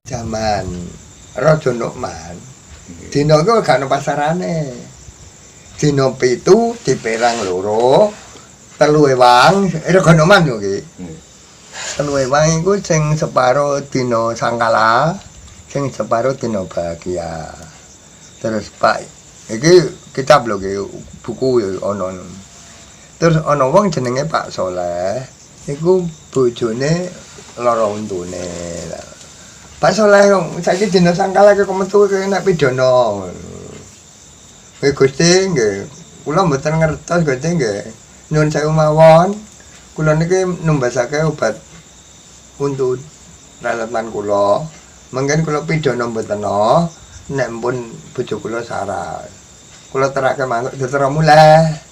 Zaman Raja Nukman. Dina iku gak ono pasarane. Dina 7 diperang loro. 3 ewang, Raja Nukman yo iki. 3 ewang iku sing separo dina sangkala, sing separo dina bahagia. Terus Pak, iki kitab lho iki buku ya ono. Terus ana wong jenenge Pak Soleh, iku bojone lara untune. Pak Soleh saiki dina sangkala kok metu nek pidana. Nggih Gusti nggih, kula mboten ngertos Gusti nggih. Nyuwun sewu mawon. Kula niki numbasake obat untuk raletan kula. Mangken kula pidana mboten ana, nek pun bojo kula saras. Kula terake mangkok ditera muleh.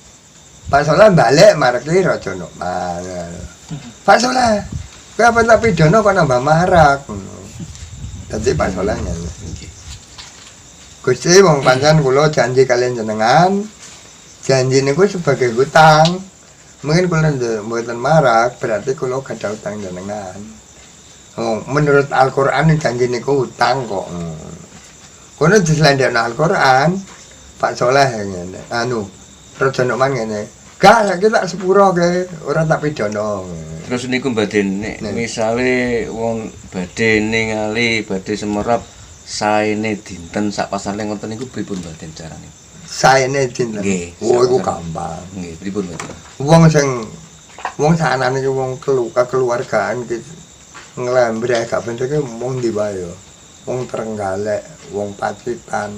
Pak Soleh balik mareki Raja Nukman. Pak Soleh, kowe apa tak pidana kok nambah marak. Dadi Pak Soleh ngene. Gusti wong pancen kula janji kalian jenengan. Janji niku sebagai hutang. Mungkin kula mboten marak, berarti kula gadah hutang jenengan. Oh, menurut Al-Qur'an janji niku hutang kok. Kono dislendekno Al-Qur'an, Pak Soleh ngene. Raja Nukman ngene. Gak saiki tak sepuro ke, ora tak pidana. Terus niku badhe nek misale wong badhe ningali badhe semerap saene dinten sak pasale ngoten niku pripun badhe carane? Saene dinten. Oh iku gampang. Nggih, pripun badhe? Wong sanane iki wong keluargaan iki nglembre gak bener iki wong ndi wae ya. Wong Trenggalek, wong Pacitan.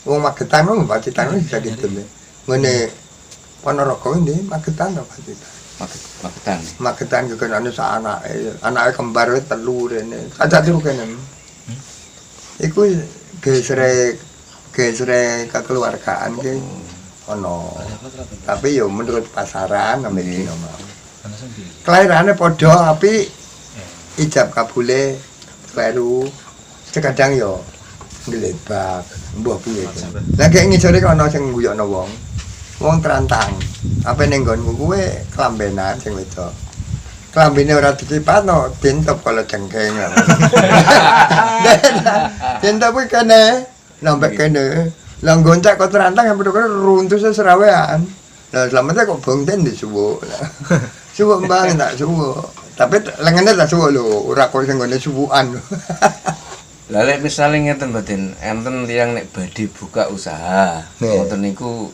Wong Magetan, wong Pacitan bisa gitu nih. Ngene Ponorogo ini Magetan apa Pacitan? Magetan juga anu sak anake kembar 3 rene. Ada telu kene. Iku gesre kekeluargaan ki ono. Tapi yo menurut pasaran sampe dino mau. Kelairane padha api ijab kabule kleru. Kadang yo nglebak, mbah piye. Lah gek ngisore kok ana sing nguyokno wong. Wong terantang. Apa ning nggonku kuwe klambenan sing wedok. Klambine ora dicipatno, dintep kala jengkeng. Dintep kuwi kene, nambah kene. Lah goncak kok terantang sampe kok runtuh seserawean. Lah selametnya kok bongten disuwuk. Suwuk mbang tak suwuk. Tapi lengene tak suwuk lho, ora kok sing nggone suwukan. Lah lek misale ngeten mboten, enten tiyang nek badhe buka usaha. Ngoten niku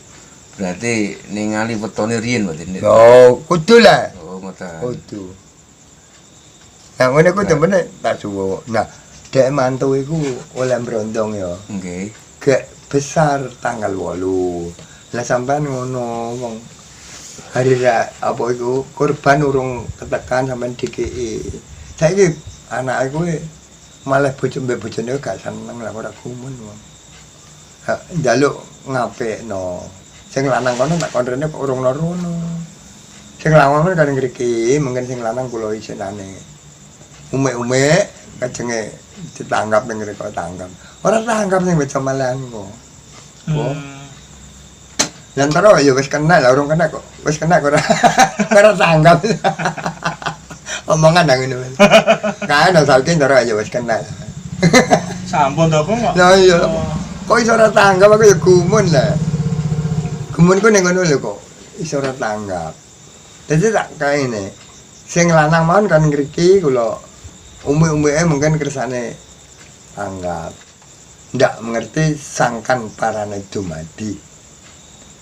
berarti ningali wetone riyen mboten. Oh, kudu lah. Oh, ngoten. Kudu. Nah, ngene ku temene tak suwuk. Nah, dek mantu iku oleh brondong ya. Nggih. Gek besar tanggal 8. Lah sampean ngono wong hari apa iku korban urung ketekan sampean dikeki. Saiki anake kuwi malah bojone gak seneng lah ora kumun wong. Njaluk ngapekno. Sing lanang kono tak kondrene kok urung rono. Sing lanang kan ngriki, mungkin sing lanang kula isinane. Umek-umek kajenge ditanggap ning reka tanggap. Ora tanggap sing beca malahan kok. Oh. Lan taro ya wis kena lah urung kena kok. Wis kena kok ora tanggap. Omongan nang ngene. Kae nek saiki taro ya wis kena. Sampun to kok. Lah iya. Kok iso ora tanggap aku ya gumun lah. Gumunku ning ngono lho kok iso ora tanggap. Dadi tak kaene. Sing lanang mawon kan ngriki kula umum-umume mungkin kersane tanggap. Ndak mengerti sangkan parane dumadi.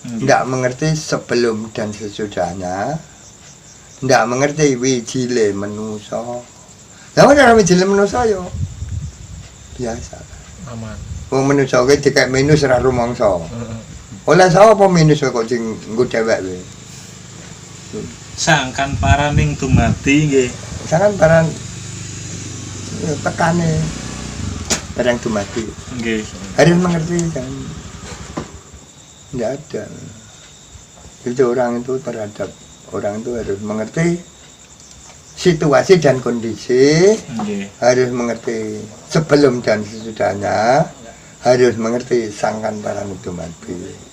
Ndak mengerti sebelum dan sesudahnya. Ndak mengerti wijile manusa. Lah ora wijile manusa yo biasa. Aman. Wong manusa kuwi dikek minus ora rumangsa. Oleh sapa minus kok sing nggo dhewek kuwi. Sangkan paraning dumadi nggih. Sangkan paran tekane barang dumadi. Nggih. Harus mengerti kan. Enggak ada. Jadi orang itu terhadap orang itu harus mengerti situasi dan kondisi. Nggih. Harus mengerti sebelum dan sesudahnya. Harus mengerti sangkan paran dumadi.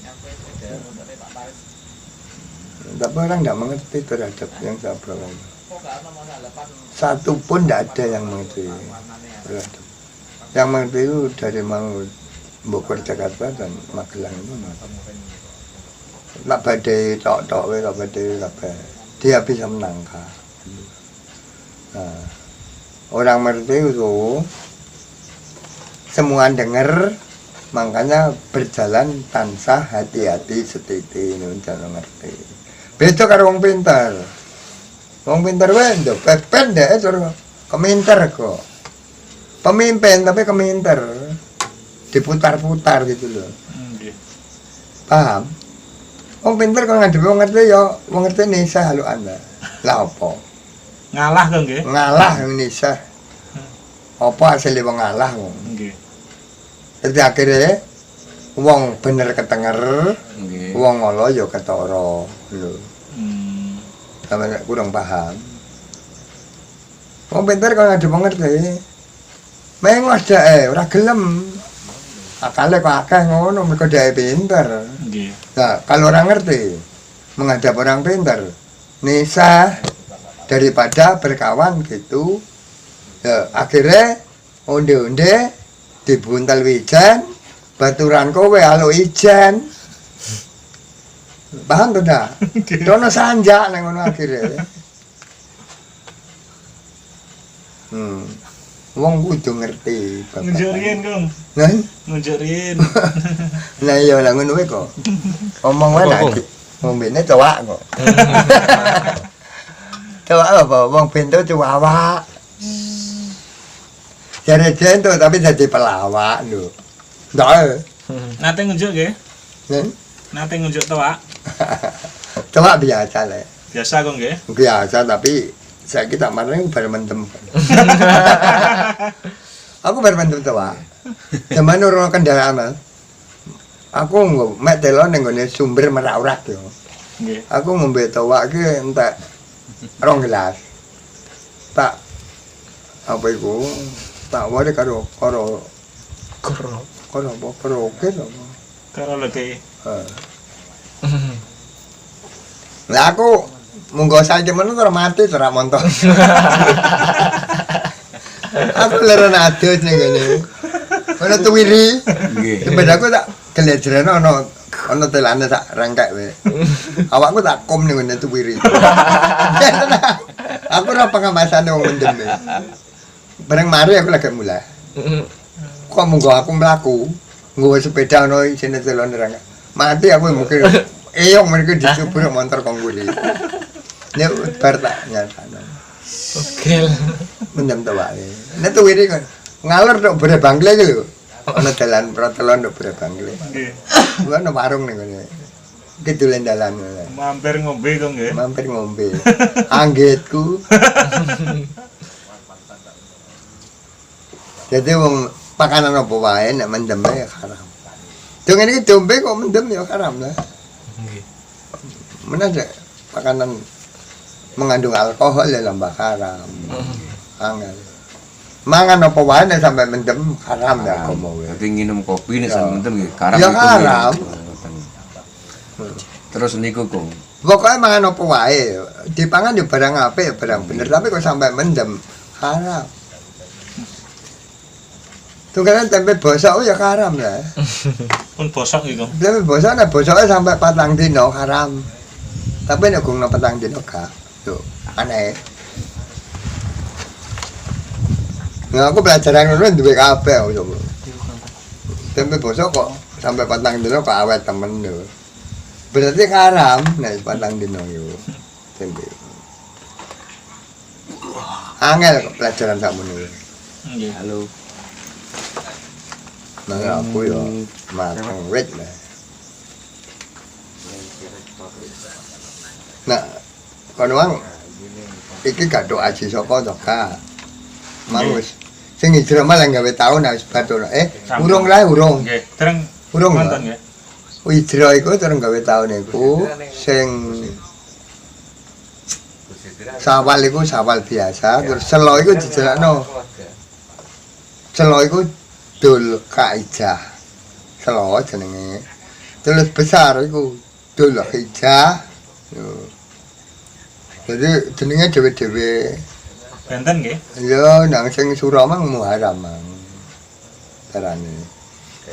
Tapi orang tidak mengerti terhadap yang saya bawa. Satu pun tidak ada yang mengerti terhadap Yang mengerti itu dari mau Bogor Jakarta dan Magelang itu tak badai tok-tok tak badai kabeh. Dia bisa menangkap. Nah, orang mengerti itu semua dengar, makanya berjalan tansah hati-hati setiti ini jangan ngerti. Beda karo wong pintar. Wong pintar wae ndok pendek terus keminter kok. Pemimpin tapi keminter. Diputar-putar gitu loh. Nggih. Paham? Wong pinter kok ngadepi wong ngerti ya, wong ngerti nisa halu Anda. Lah apa? Ngalah kok nggih. Ngalah wong nisa. Apa hasilnya wong ngalah wong? Nggih. Jadi akhirnya wong bener ketenger, Nggih. wong ngolo ya ketara lho. Hmm. Sampe kurang paham. Wong pinter kok ngadepi wong ngerti. Mengos dae ora gelem. Akale kok akeh ngono mergo dae pinter. Nggih. Nah, kalau orang ngerti menghadap orang pinter, nisa daripada berkawan gitu. Ya, akhirnya onde-onde dibuntal wijan, baturan kowe halo ijan. Paham tuh dah? Dono sanjak nang ngono akhirnya. Wong kudu ngerti bapak. Ngunjuk riyen, Kong. Nah, Ngunjuk riyen. nah iya lah ngono wae kok. Omong wae lagi. Ngombene cowak kok. Cowak apa? Wong bento cuwawak. Jare jento tapi jadi pelawak lho. Ndak. Nate ngunjuk nggih. Nen. Nate ngunjuk toa. Cowak biasa lah. Biasa kok nggih. Biasa tapi saya kita kemarin baru mendem. Aku baru mendem cowak. Zaman orang kendaraan. Aku mek telon ning gone sumber merak-urak yo. Nggih. Aku ngombe towak ki entek 2 gelas. Tak apa iku? Tak wae karo oke lho. Karo lagi. Lah aku munggo saiki men ora mati ora montok. Aku leren adus ning ngene. Ono tuwiri. Nggih. Sebedaku tak gelejrene ono telane tak rengkek wae. Awakku tak kom ning ngene tuwiri. Aku ora pengamasane wong mendem. Bareng mari aku lagi mulai. Kok munggo aku mlaku, nggawa sepeda ono isine telane rengkek. Mati aku mungkin eyong mereka disubur motor kongguli. Nek bar tak nyatane. Oke. Mendem to wae. Nek tuwiri kan ngalor tok bare bangle iki lho. Ana dalan protelon tok bare bangle. Nggih. Kuwi ana warung ning ngene. Kidulen dalan. Mampir ngombe kok nggih. Mampir ngombe. Anggitku. Jadi wong pakanan apa wae nek mendem ya haram. Dong ini dombe kok mendem ya haram lah. Nggih. Mana ada makanan mengandung alkohol ya lambah haram. Angel. Mangan apa wae nek sampai mendem haram ya. Tapi nginum kopi nih Ya. sampe mendem nggih karam Ya, iku, haram. nggih. Terus niku Kong. Pokoknya mangan apa wae, dipangan ya barang apik ya barang bener, tapi kok sampai mendem haram. Tunggalan tempe bosok ya haram lah. Pun bosok iki kok. Tempe bosok nek bosoknya sampai 4 dino haram. Tapi nek gungno 4 dino gak. Yo, aneh. Nah, aku pelajaran ngono duwe kabeh aku coba. Tempe bosok kok sampai 4 dino kok awet temen lho. Berarti haram nek 4 dino yo. Tempe. Angel kok pelajaran sakmono. Nggih. Halo. Nah, aku yo mateng wit lah. Nah, kono wang iki gak doa aji saka to ka. Mangus. Sing hijrah malah gawe taun wis batul. Urung lah urung. Nggih. Dereng Urung. wonten nggih. Hijrah iku terus gawe taun iku sing Sawal iku sawal biasa, terus selo iku dijerakno. Selo iku dul kaijah. Selo jenenge. Terus besar iku dul hijah. Yo. Jadi jenenge dhewe-dhewe. Benten nggih. Ya nang sing Suramang Muharram. carane.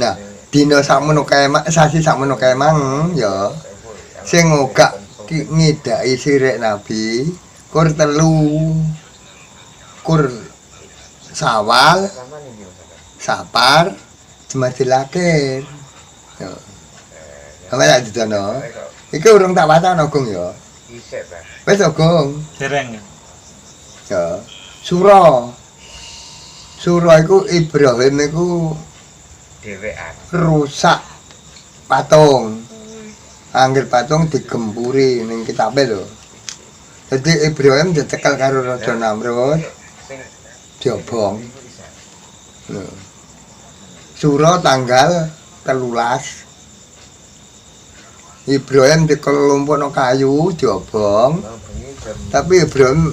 Nah, dina sakmono kemang, sasi sakmono kemang ya sing ngogak ngidaki sirek Nabi kur 3 kur Sawal Sapar Jumadil Akhir. Ya. Sampe tak didono. Iki urung tak wacana Gong ya. Wis Gong. Dereng. Ya. Sura iku Ibrahim iku dhewean. rusak patung. Angger patung digempuri ning kitabe lho. Dadi Ibrahim dicekel karo Raja Namrud, diobong. Lho. Sura tanggal 13. Ibrahim dikelumpukno kayu diobong. Tapi Ibrahim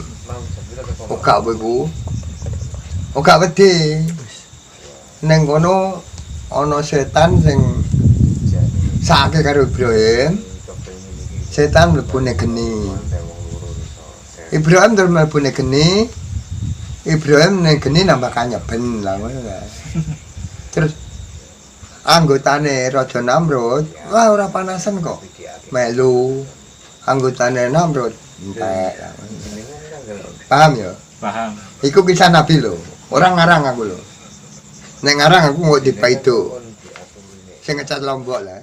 ora beku. Ora wedi. Ning kono ana setan sing sakake karo Ibrahim. Setan mlebune geni. Ibrahim terus mlebune geni. Ibrahim ning geni nambah kanyeben lah ngono lah. Terus anggotane Raja Namrud, wah ora panasan kok. Melu anggotane Namrud entek. Paham ya? Paham. Iku kisah Nabi lho. Ora ngarang aku lho. Nek ngarang aku mau dipaido. Sing ngecat Lombok lah.